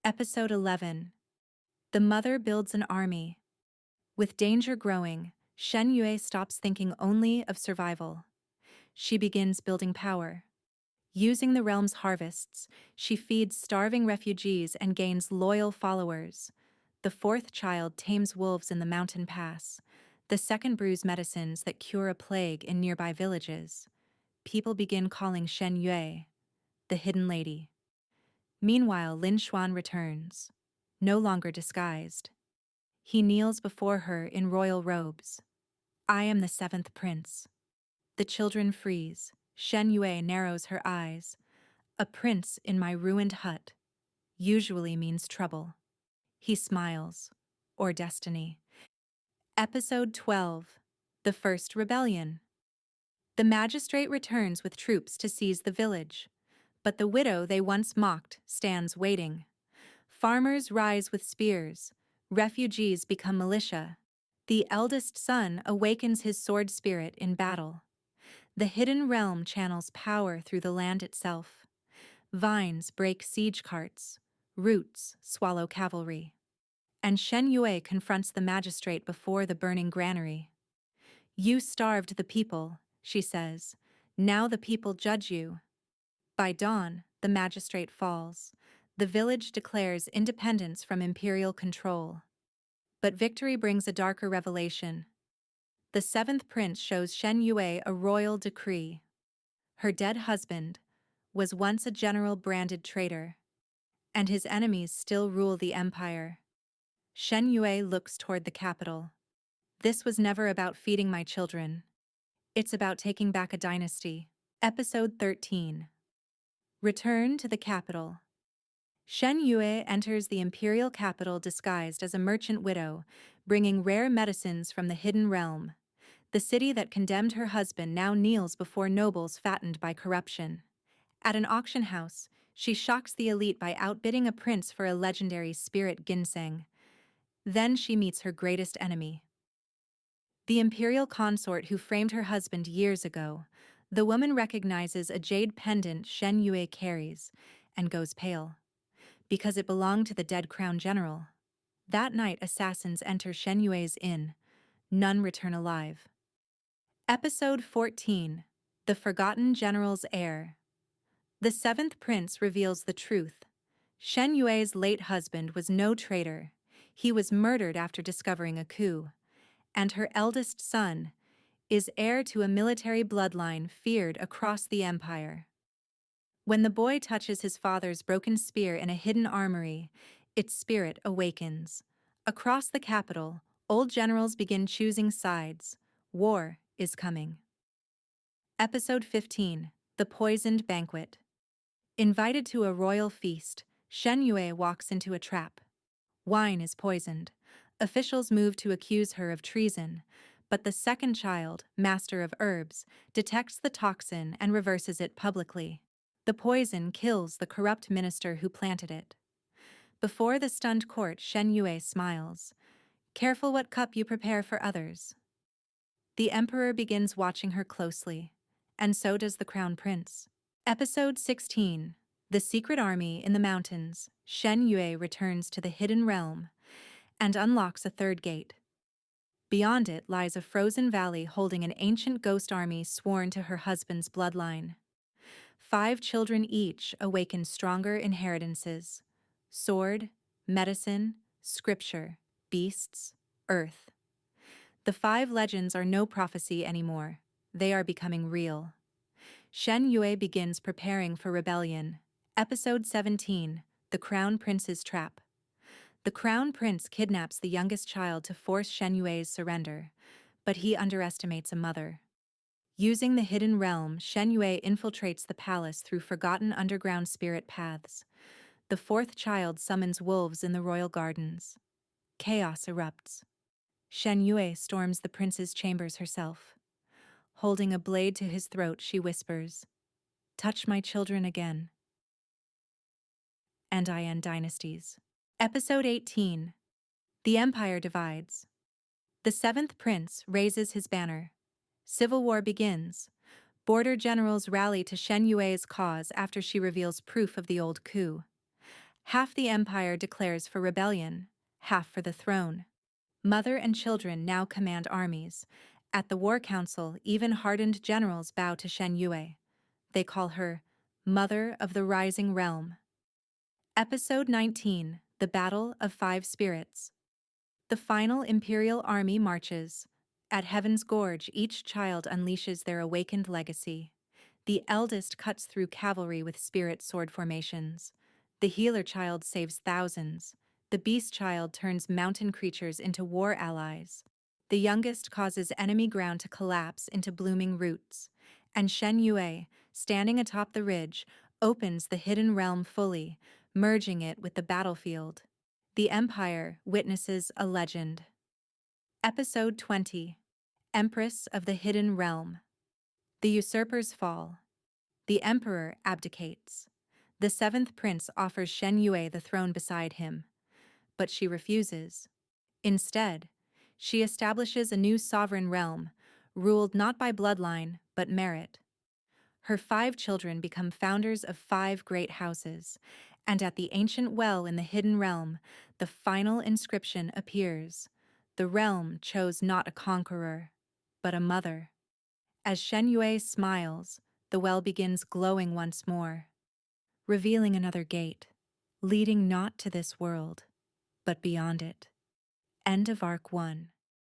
Episode 11. The mother builds an army. With danger growing, Shen Yue stops thinking only of survival. She begins building power. Using the realm's harvests, she feeds starving refugees and gains loyal followers. The fourth child tames wolves in the mountain pass. The second brews medicines that cure a plague in nearby villages. People begin calling Shen Yue the Hidden Lady. Meanwhile, Lin Xuan returns, no longer disguised. He kneels before her in royal robes. I am the seventh prince. The children freeze. Shen Yue narrows her eyes. A prince in my ruined hut usually means trouble. He smiles. Or destiny. Episode 12. The First Rebellion. The magistrate returns with troops to seize the village. But the widow they once mocked stands waiting. Farmers rise with spears. Refugees become militia. The eldest son awakens his sword spirit in battle. The hidden realm channels power through the land itself. Vines break siege carts. Roots swallow cavalry. And Shen Yue confronts the magistrate before the burning granary. You starved the people, she says. Now the people judge you. By dawn, the magistrate falls. The village declares independence from imperial control. But victory brings a darker revelation. The seventh prince shows Shen Yue a royal decree. Her dead husband was once a general branded traitor, and his enemies still rule the empire. Shen Yue looks toward the capital. This was never about feeding my children. It's about taking back a dynasty. Episode 13. Return to the capital. Shen Yue enters the imperial capital disguised as a merchant widow, bringing rare medicines from the hidden realm. The city that condemned her husband now kneels before nobles fattened by corruption. At an auction house, she shocks the elite by outbidding a prince for a legendary spirit ginseng. Then she meets her greatest enemy. The imperial consort who framed her husband years ago. The woman recognizes a jade pendant Shen Yue carries and goes pale. Because it belonged to the dead crown general. That night, assassins enter Shen Yue's inn. None return alive. Episode 14. The Forgotten General's Heir. The seventh prince reveals the truth. Shen Yue's late husband was no traitor. He was murdered after discovering a coup. And her eldest son is heir to a military bloodline feared across the empire. When the boy touches his father's broken spear in a hidden armory, its spirit awakens. Across the capital, old generals begin choosing sides. War is coming. Episode 15. The Poisoned Banquet. Invited to a royal feast, Shen Yue walks into a trap. Wine is poisoned. Officials move to accuse her of treason, but the second child, master of herbs, detects the toxin and reverses it publicly. The poison kills the corrupt minister who planted it. Before the stunned court, Shen Yue smiles. Careful what cup you prepare for others. The emperor begins watching her closely, and so does the crown prince. Episode 16. The Secret Army in the Mountains. Shen Yue returns to the hidden realm and unlocks a third gate. Beyond it lies a frozen valley holding an ancient ghost army sworn to her husband's bloodline. 5 children each awaken stronger inheritances: sword, medicine, scripture, beasts, earth. The 5 legends are no prophecy anymore. They are becoming real. Shen Yue begins preparing for rebellion. Episode 17. The Crown Prince's Trap. The Crown Prince kidnaps the youngest child to force Shen Yue's surrender, but he underestimates a mother. Using the hidden realm, Shen Yue infiltrates the palace through forgotten underground spirit paths. The fourth child summons wolves in the royal gardens. Chaos erupts. Shen Yue storms the prince's chambers herself. Holding a blade to his throat, she whispers, "Touch my children again, and I end dynasties." Episode 18. The Empire Divides. The seventh prince raises his banner. Civil war begins. Border generals rally to Shen Yue's cause after she reveals proof of the old coup. Half the empire declares for rebellion, half for the throne. Mother and children now command armies. At the war council, even hardened generals bow to Shen Yue. They call her Mother of the Rising Realm. Episode 19, The Battle of Five Spirits. The final imperial army marches. At Heaven's Gorge, each child unleashes their awakened legacy. The eldest cuts through cavalry with spirit sword formations. The healer child saves thousands. The beast child turns mountain creatures into war allies. The youngest causes enemy ground to collapse into blooming roots. And Shen Yue, standing atop the ridge, opens the hidden realm fully, merging it with the battlefield. The Empire witnesses a legend. Episode 20, Empress of the Hidden Realm. The usurpers fall. The Emperor abdicates. The seventh prince offers Shen Yue the throne beside him, but she refuses. Instead, she establishes a new sovereign realm, ruled not by bloodline, but merit. Her 5 children become founders of 5 great houses, and at the ancient well in the hidden realm, the final inscription appears. The realm chose not a conqueror, but a mother. As Shen Yue smiles, the well begins glowing once more, revealing another gate, leading not to this world, but beyond it. End of Arc 1.